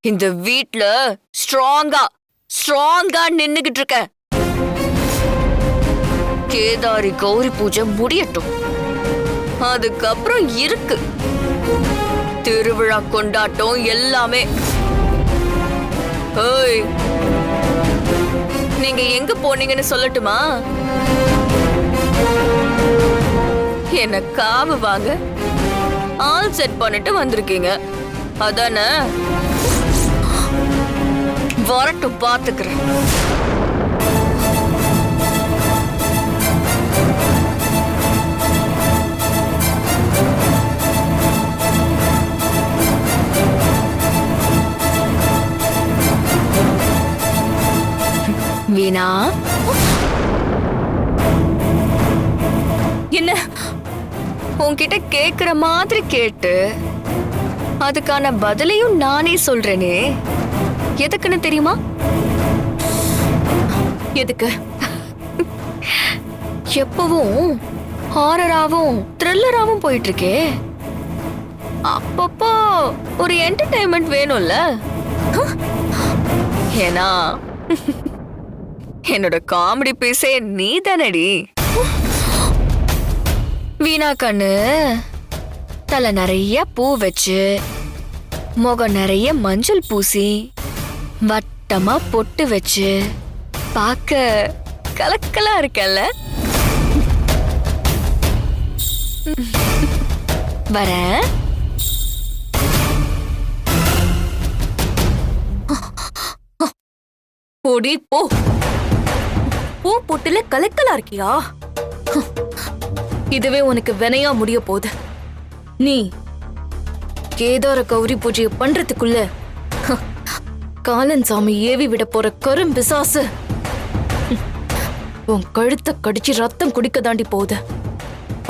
இந்த வீட்ல ஸ்ட்ராங்கா ஸ்ட்ராங்கா நின்னுகிட்டு இருக்க. கேதாரி கௌரி பூஜை முடியட்டும், அதுக்கப்புறம் இருக்கு திருவிழா கொண்டாட்டம் எல்லாமே. ஏய், நீங்க எங்க போனீங்கன்னு சொல்லட்டுமா? என்ன காவு வாங்க ஆல் செட் பண்ணிட்டு வந்திருக்கீங்க அதானே? வரட்டும், பாத்துக்கிறேன். வீணா, என்ன உன்கிட்ட கேக்குற மாதிரி கேட்டு அதுக்கான பதிலையும் நானே சொல்றேனே, எதுக்குன்னு தெரியுமா? எதுக்கு? எப்பவும் ஹாரராவும் த்ரில்லராவும் போயிட்டு இருக்கே, அப்பப்போ ஒரு என்டர்டைன்மெண்ட் வேணும்ல. ஏன்னா என்னோட காமெடி பீஸே நீ தானடி. வீணா கண்ணு தலை நிறைய பூ வச்சு, முகம் நிறைய மஞ்சள் பூசி, வட்டமா பொட்டு வச்சு பார்க்க கலக்கலா இருக்கல்ல. வரேன். போடி போ. பூ பொட்டுல கலக்கலா இருக்கியா? இதுவே உனக்கு வினையா முடிய போகுது. நீ கேதார கௌரி பூஜையை பண்றதுக்குள்ள காலன் சாமி ஏவி விட போற கரும் பிசாசு உன் கழுத்தை கடிச்சு ரத்தம் குடிக்க தாண்டி போகுது.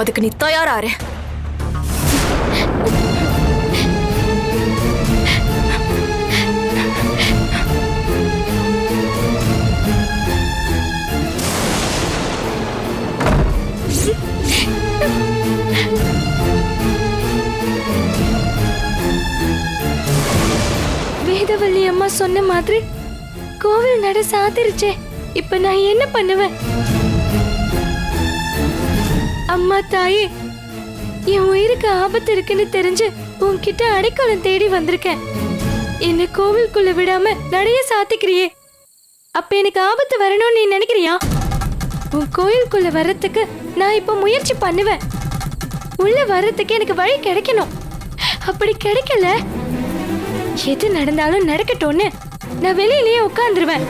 அதுக்கு நீ தயாராரு. வேதவள்ளி அம்மா சொன்ன மாதிரி கோவில் நட சாத்திருச்சே. இப்ப நான் என்ன பண்ணுவேன்? அம்மா தாயே, என் உயிருக்கு ஆபத்து இருக்குன்னு தெரிஞ்சு உன்கிட்ட அடைக்கலம் தேடி வந்திருக்கேன். என்ன கோவிலுக்குள்ள விடாம நடைய சாத்திக்கிறியே, அப்ப எனக்கு ஆபத்து வரணும்னு நீ நினைக்கிறியா? உன் கோயிலுக்குள்ள வர்றதுக்கு நான் இப்ப முயற்சி பண்ணுவேன். உள்ள வர்றதுக்கு எனக்கு வழி கிடைக்கணும். அப்படி கிடைக்கல, எது நடந்தாலும் நடக்கட்டும்னு நான் வெளியிலேயே உட்கார்ந்துருவேன்.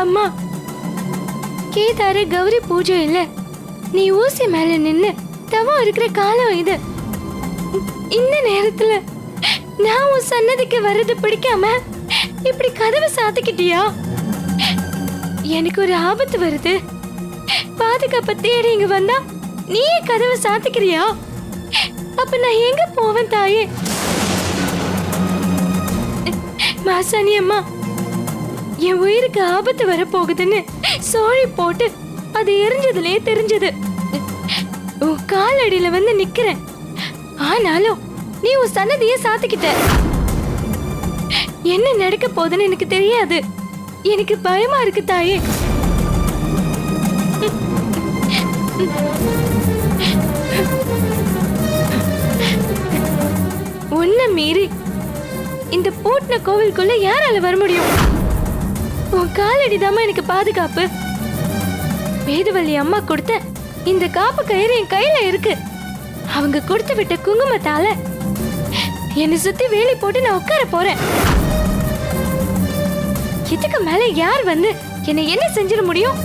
அம்மா, கேதார கௌரி பூஜை இல்ல, நீ ஊசி மேல நின்னு தவம் இருக்கிற காலம் இது. இந்த நேரத்துல நான் உன் சன்னதிக்கு வர்றது பிடிக்காம இப்படி கதவை சாத்திக்கிட்டியா? எனக்கு ஒரு ஆபத்து வருது, பாதுகாப்ப தேடி இங்க வந்தா நீயே கதவை சாத்திக்கிறியா? அப்ப நான் எங்க போவேன் தாயே? மாசாணி அம்மா, என் உயிருக்கு ஆபத்து வரப்போகுதுன்னு சோழி போட்டு அது எரிஞ்சதுலயே தெரிஞ்சது. உன் காலடியில வந்து நிக்கிறேன், ஆனாலும் நீ உன் சன்னதியை சாத்திக்கிட்ட. என்ன நடக்க போகுதுன்னு எனக்கு தெரியாது. எனக்கு பயமா இருக்கு தாயே. உன்னை மீறி இந்த பூட்டின கோவிலுக்குள்ள யாரால வர முடியும்? உன் காலடிதாமா எனக்கு பாதுகாப்பு. வேதவள்ளி அம்மா கொடுத்த இந்த காப்பு கயிறு என் கையில இருக்கு. அவங்க கொடுத்து விட்ட குங்குமத்தால என்னை சுத்தி வேலி போட்டு நான் உட்கார போறேன். இதுக்கு மேல யார் வந்து என்ன என்ன செஞ்சிட முடியும்?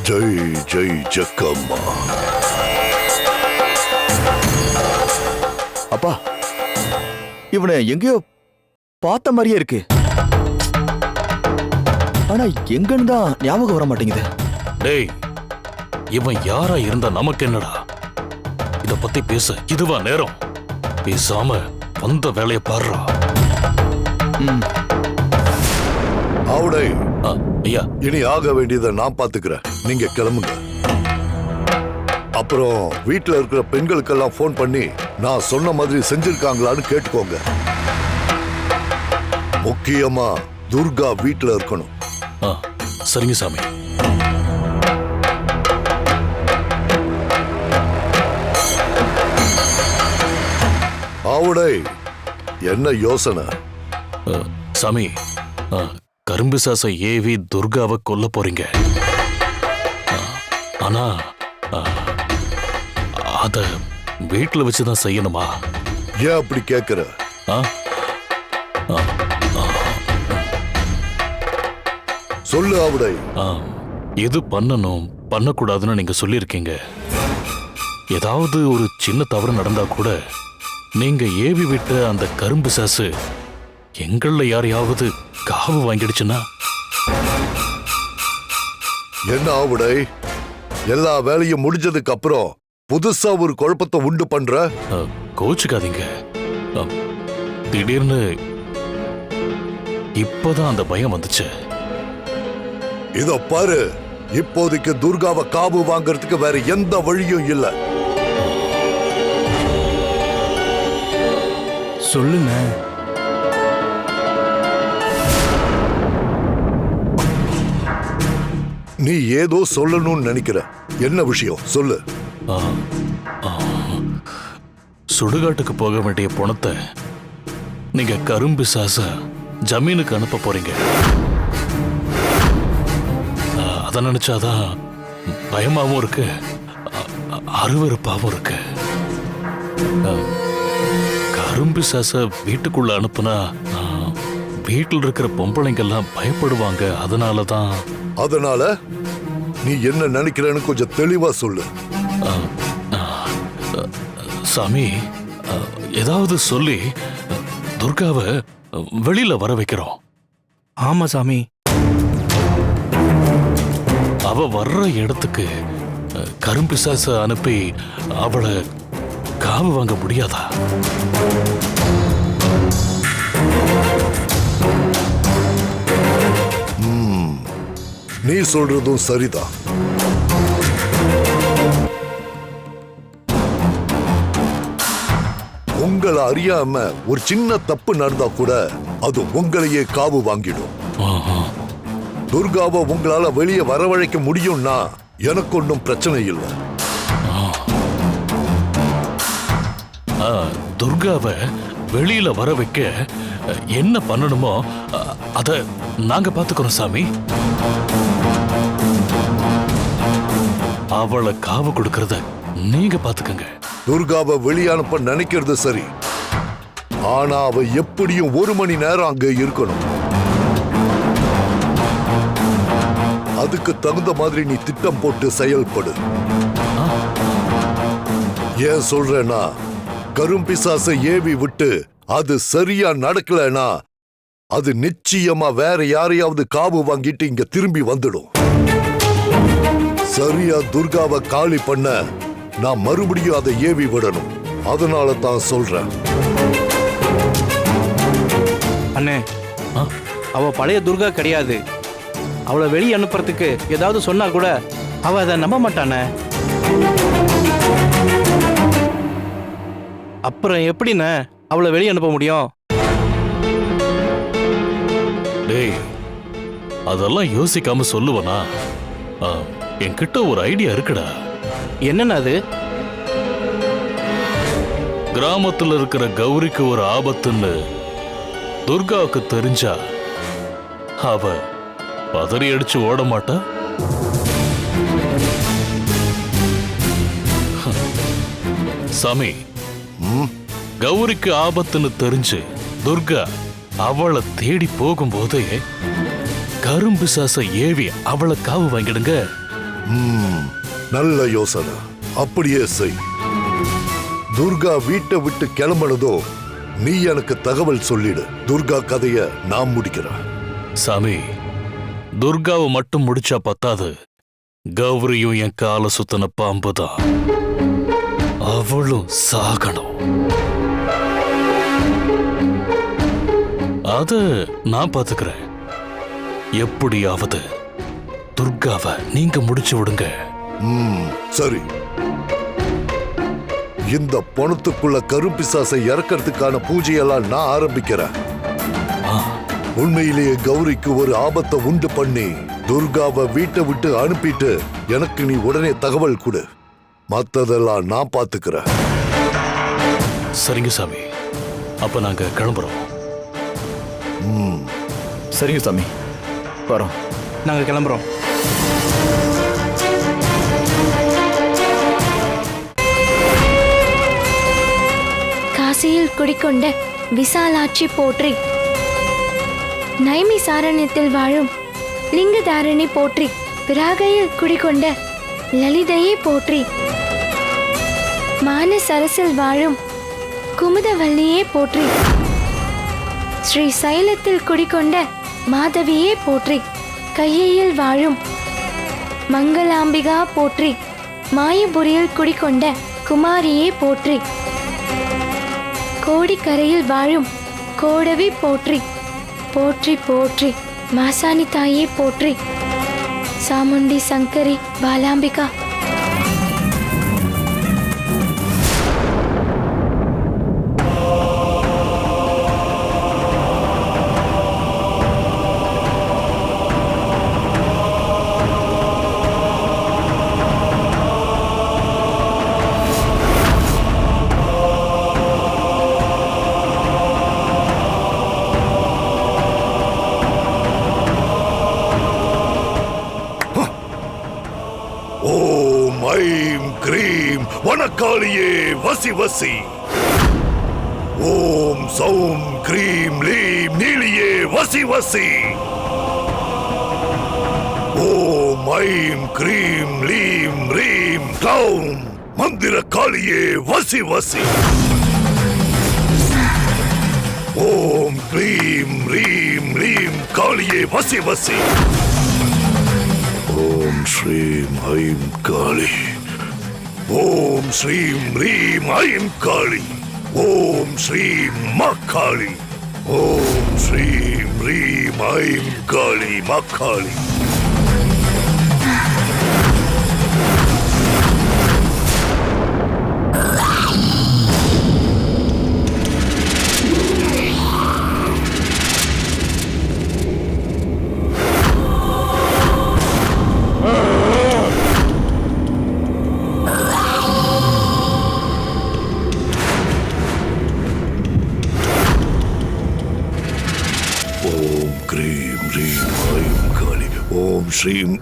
ஜெய் ஜெய் ஜக்கம்மா. அப்பா, இவனை எங்கேயோ பார்த்த மாதிரியே இருக்கு. ஆனா எங்கன்னு தான் ஞாபகம் வர மாட்டேங்குது. டேய், இவன் யாரா இருந்தா நமக்கு என்னடா? இத பத்தி பேச இதுவா நேரம்? பேசாம வந்த வேலைய பாருடா. ஆவுடை, ஐயா, இனி ஆக வேண்டியதை நான் பாத்துக்கிறேன். நீங்க கிளம்புங்க. அப்புறம் வீட்டுல இருக்கிற பெண்களுக்கெல்லாம் போன் பண்ணி நான் சொன்ன மாதிரி செஞ்சிருக்காங்களான்னு கேட்டுக்கோங்க. முக்கியமா துர்கா வீட்டுல இருக்கணும். சரிங்க சாமி. ஆவுடை, என்ன யோசனை? சாமி, கரும்பு சாச ஏவி துர்காவை கொல்ல போறீங்க. ஆனா அத வீட்டுல வச்சுதான் செய்யணுமா? ஏன் அப்படி கேக்குற? சொல்லு ஆவுடை. எது பண்ணணும் பண்ணக்கூடாதுன்னு நீங்க சொல்லியிருக்கீங்க. ஏதாவது ஒரு சின்ன தவறு நடந்தா கூட நீங்க ஏவி விட்ட அந்த கரும்பு சாசு எங்கள யாரையாவது காவு வாங்கிடுச்சுன்னா? என்ன ஆவுடை, எல்லா வேலையும் முடிஞ்சதுக்கு அப்புறம் புதுசா ஒரு குழப்பத்தை உண்டு பண்ற? கோச்சுக்காதீங்க. திடீர்னு இப்பதான் அந்த பயம் வந்துச்சு. இத பாரு, இப்போதைக்கு துர்காவை காவு வாங்கறதுக்கு வேற எந்த வழியும் இல்ல. சொல்லுங்க. நீ ஏதோ சொல்லணும்னு நினைக்கிற. என்ன விஷயம் சொல்லு. சுடுகாட்டுக்கு போக வேண்டிய பணத்தை நீங்க கரும்பு சாச ஜமீனுக்கு அனுப்ப போறீங்க. அத நினைச்சாதான் பயமாவும் இருக்கு, அருவருப்பாவும் இருக்கு. கரும்பு சாச வீட்டுக்குள்ள அனுப்புனா வீட்டில் இருக்கிற பொம்பளைங்கெல்லாம் பயப்படுவாங்க. அதனால நீ என்ன நினைக்கிறன்னு கொஞ்சம் தெளிவா சொல்லு. சாமி, ஏதாவது சொல்லி துர்காவை வெளியில வர வைக்கிறோம். ஆமா சாமி. அவ வர்ற இடத்துக்கு கரும்பு சாச அனுப்பி அவளை காவு வாங்க முடியாதா? நீ சொல்றதும் சரிதான். உங்களை அறியாம ஒரு சின்ன தப்பு நடந்தா கூட அது உங்களையே காவு வாங்கிடும். துர்காவை உங்களால வெளியே வரவழைக்க முடியும்னா எனக்கு ஒன்றும் பிரச்சனை இல்லை. துர்காவை வெளியில வர வைக்க என்ன பண்ணணுமோ அத நாங்க பாத்துக்கிறோம் சாமி. அவளை காவு கொடுக்கறத நீங்க பாத்துக்கங்க. துர்காவை வெளியனுப்ப நினைக்கிறது சரி, ஆனா அவ எப்படியும் 1 மணி நேரம் அங்க இருக்கணும். அதுக்கு தகுந்த மாதிரி நீ திட்டம் போட்டு செயல்படு. ஏன் சொல்றேன்னா, கரும்பிசாசை ஏவி விட்டு அது சரியா நடக்கலனா அது நிச்சயமா வேற யாரையாவது காவு வாங்கிட்டு இங்க திரும்பி வந்துடும். சரியா துர்காவை காலி பண்ண நான் மறுபடியும் அதை ஏவி விடணும். அதனால தான் சொல்றேன். அண்ணே, அவ பழைய துர்கா கிடையாது. அவளை வெளியே அனுப்புறதுக்கு ஏதாவது சொன்னா கூட அவ அதை நம்ப மாட்டானே. அப்புறம் எப்படிண்ணே அவளை வெளியே அனுப்ப முடியும்? டேய், அதெல்லாம் யோசிக்காம சொல்லுவனா? என்கிட்ட ஒரு ஐடியா இருக்குடா. என்னண்ணா அது? கிராமத்துல இருக்கிற கௌரிக்கு ஒரு ஆபத்துன்னு துர்காவுக்கு தெரிஞ்சா அவ பதறி அடிச்சு ஓட மாட்டா. சாமி, கௌரிக்கு ஆபத்துன்னு தெரிஞ்சு துர்கா அவளை தேடி போகும்போதே கரும்பிசாச ஏவி அவளை காவு வாங்கிடுங்க. நல்ல யோசனை. அப்படியே செய். துர்கா வீட்டை விட்டு கிளம்பினதோ நீ எனக்கு தகவல் சொல்லிடு. துர்கா கதைய நான் முடிக்கிறேன். சாமி, துர்காவை மட்டும் முடிச்சா பத்தாது. கௌரியும் என் கால சுத்தன பாம்புதான். அவளும் சாகணும். அத நான் பாத்துக்கிறேன். எப்படியாவது துர்காவை நீங்க முடிச்சு விடுங்க. சரி. இந்த பணத்துக்குள்ள கரும்பிசாசை இறக்கிறதுக்கான பூஜையெல்லாம் நான் ஆரம்பிக்கிறேன். உண்மையிலேயே கௌரிக்கு ஒரு ஆபத்தை உண்டு பண்ணி துர்காவை வீட்டை விட்டு அனுப்பிட்டு எனக்கு நீ உடனே தகவல் கொடு. மத்ததெல்லாம் நான் பாத்துக்கிறேன். சரிங்க சாமி, அப்ப நாங்க கிளம்புறோம். சரிங்க சாமி, வரோம். நாங்க கிளம்புறோம். காசியில் குடிக்கொண்ட விசாலாட்சி போற்றி, நைமி சாரண்யத்தில் வாழும் லிங்கதாரணி போற்றி, பிராகையில் குடிக்கொண்ட லலிதையே போற்றி, மானசரசில் வாழும் குமுதவல்லியே போற்றி, ஸ்ரீ சைலத்தில் குடிக்கொண்ட மாதவியே போற்றி, கையையில் வாழும் மங்களாம்பிகா போற்றி, மாயபுரியில் குடிக்கொண்ட குமாரியே போற்றி, கோடிக்கரையில் வாழும் கோடவி போற்றி, போற்றி போற்றி, மாசாணி தாயே போற்றி, சாமுண்டி சங்கரி பாலாம்பிகா. ஓம் ஐம் கிரீம் வனக்காளியே வசி வசி. ஓம் சௌம் கிரீம் லீம் நீலியே வசி வசி. ஓம் ஐம் கிரீம் லீம் ரீம் க்ளௌம் மந்திர காளியே வசி வசி. ஓம் கிரீம் ரீம் லீம் காளியே வசி வசி. ஓம் ஸ்ரீம் ஐம் காளி. ஓம் ஸ்ரீம் ரீம் ஐம் காளி. ஓம் ஸ்ரீம் மக்காளி. ஓம் ஸ்ரீம் ரீம் ஐம் காளி மக்காளி. ஓம் கிரீம் ரீம் ஐம் காளி. ஓம் ஸ்ரீம்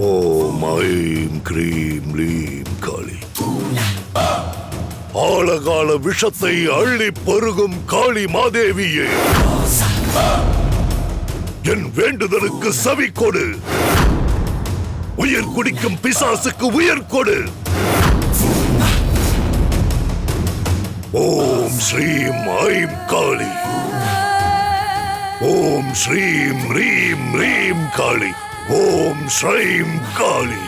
ஓம் ஐம் க்ரீம் லீம் காளி. ஆழகால விஷத்தை அள்ளி பருகும் காளி மாதேவியே, என் வேண்டுதலுக்கு செவி கொடு. உயிர் குடிக்கும் பிசாசுக்கு உயிர் கொடு. ஓம் ஸ்ரீம் ஐம் காளி. ஓம் ஸ்ரீம் ரீம் ரீம் காளி. ஓம் ஸ்ரீம் காளி.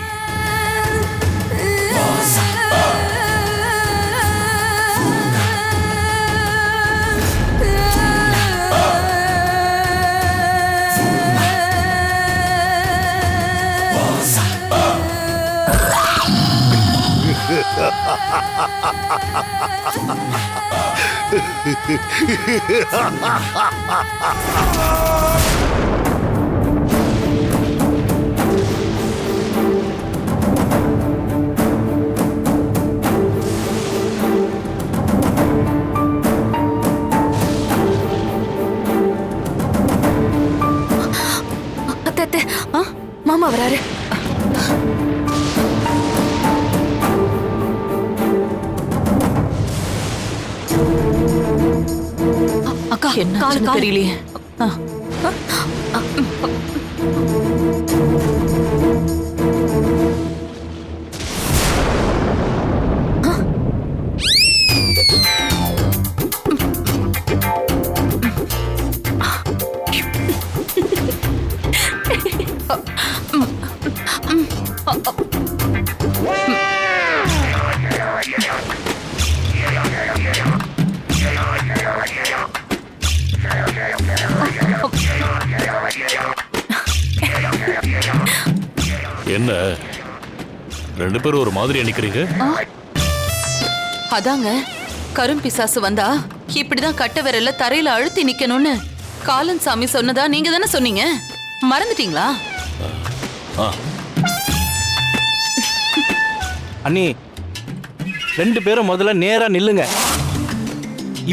அத்தை, மாமா வராரு. அக்கா, கால் தெரியலையே. என்ன ரெண்டு பேரும் ஒரு மாதிரி நிக்கிறீங்க? அதாங்க கரும்பிசாசு வந்தா இப்படிதான் கட்ட விரல்ல தரையில அழுத்தி நிக்கணும்னு காலன் சாமி சொன்னதா நீங்க தானே சொன்னீங்க, மறந்துட்டீங்களா? அண்ணி, ரெண்டு பேரும் முதல்ல நேரா நில்லுங்க.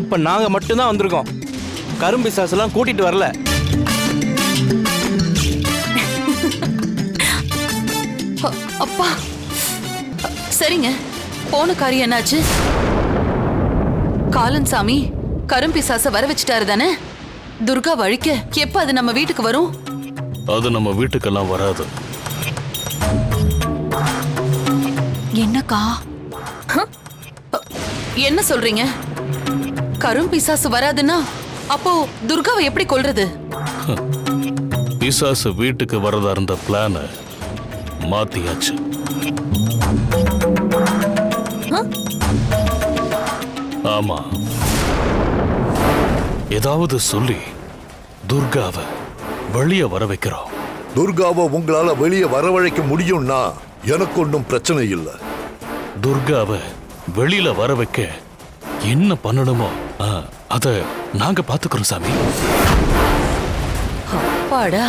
இப்ப நாங்க மட்டும்தான் வந்திருக்கோம், கரும்பிசாசெல்லாம் கூட்டிட்டு வரல. அப்பா, சரிங்க, போன காரியம் என்னாச்சு? காலன் சாமி கரும்பிசாச வர வச்சுட்டாரு தானே? துர்கா வழிக்க எப்ப அது நம்ம வீட்டுக்கு வரும்? அது நம்ம வீட்டுக்கெல்லாம் வராது. என்னக்கா? என்ன சொல்றீங்க? கரும்பிசாசு வராதுன்னா அப்போ துர்காவை எப்படி கொல்றது? பிசாசு வீட்டுக்கு வரதா இருந்த பிளான மாத்தியாச்சு. ஆமா, ஏதாவது சொல்லி துர்காவை வெளியே வர வைக்கிறோம். துர்காவை உங்களால வெளியே வரவழைக்க முடியும்னா எனக்கு ஒன்றும் பிரச்சனை இல்லை. துர்காவை வெளியில வர வைக்க என்ன பண்ணணுமோ அத நாங்க பாத்துக்கிறோம் சாமி. அப்பாடா,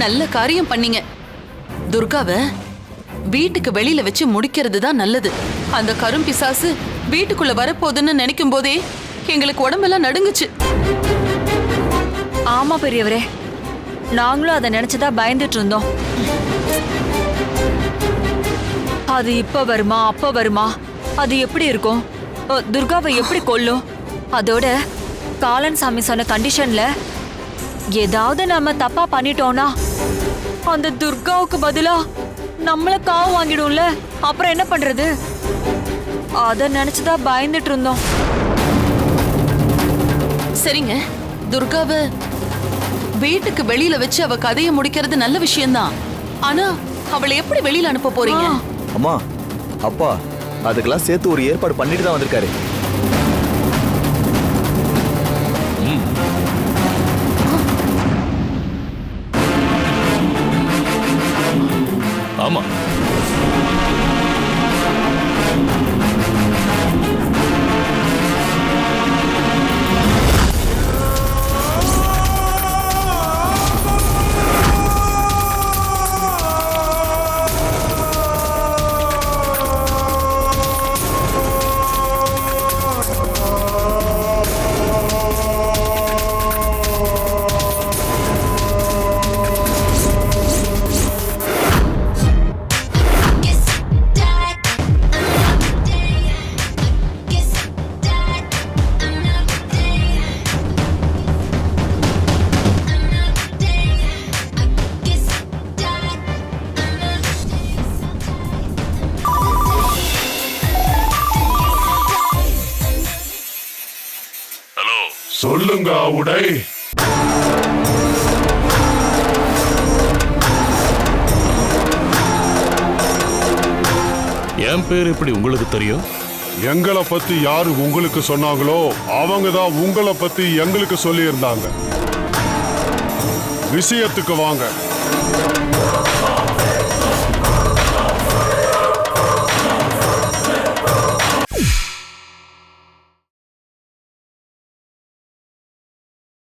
நல்ல காரியம் பண்ணீங்க. துர்காவை வீட்டுக்கு வெளியில வச்சு முடிக்கிறது தான் நல்லது. அந்த கரும்பிசாசு வீட்டுக்குள்ள வரப்போகுதுன்னு நினைக்கும் போதே எங்களுக்கு உடம்பெல்லாம் நடுங்குச்சு. ஆமா பெரியவரே, நாங்களும் அதை நினைச்சுதான் பயந்துட்டு இருந்தோம். அது இப்ப வருமா அப்ப வருமா, அது எப்படி இருக்கும், துர்காவை எப்படி கொல்லும்? அதோட காலன் சாமி சொன்ன கண்டிஷன்ல ஏதாவது நம்ம தப்பா பண்ணிட்டோம்னா அந்த துர்காவுக்கு பதிலா நம்மள காவு வாங்கிடும்ல, அப்புறம் என்ன பண்றது? அத நினைச்சுதான் பயந்துட்டு இருந்தோம். சரிங்க, துர்காவை வீட்டுக்கு வெளியில வச்சு அவ கதையை முடிக்கிறது நல்ல விஷயம்தான். ஆனா அவளை எப்படி வெளியில அனுப்ப போறீங்க? அம்மா, அப்பா அதுக்கெல்லாம் சேர்த்து ஒரு ஏற்பாடு பண்ணிட்டு தான் வந்திருக்காரு. ஆமா, துர்கா உடை. என் பேர் எப்படி உங்களுக்கு தெரியும்? எங்களை பத்தி யாரு உங்களுக்கு சொன்னாங்களோ அவங்க தான் உங்களை பத்தி எங்களுக்கு சொல்லி இருந்தாங்க. விஷயத்துக்கு வாங்க.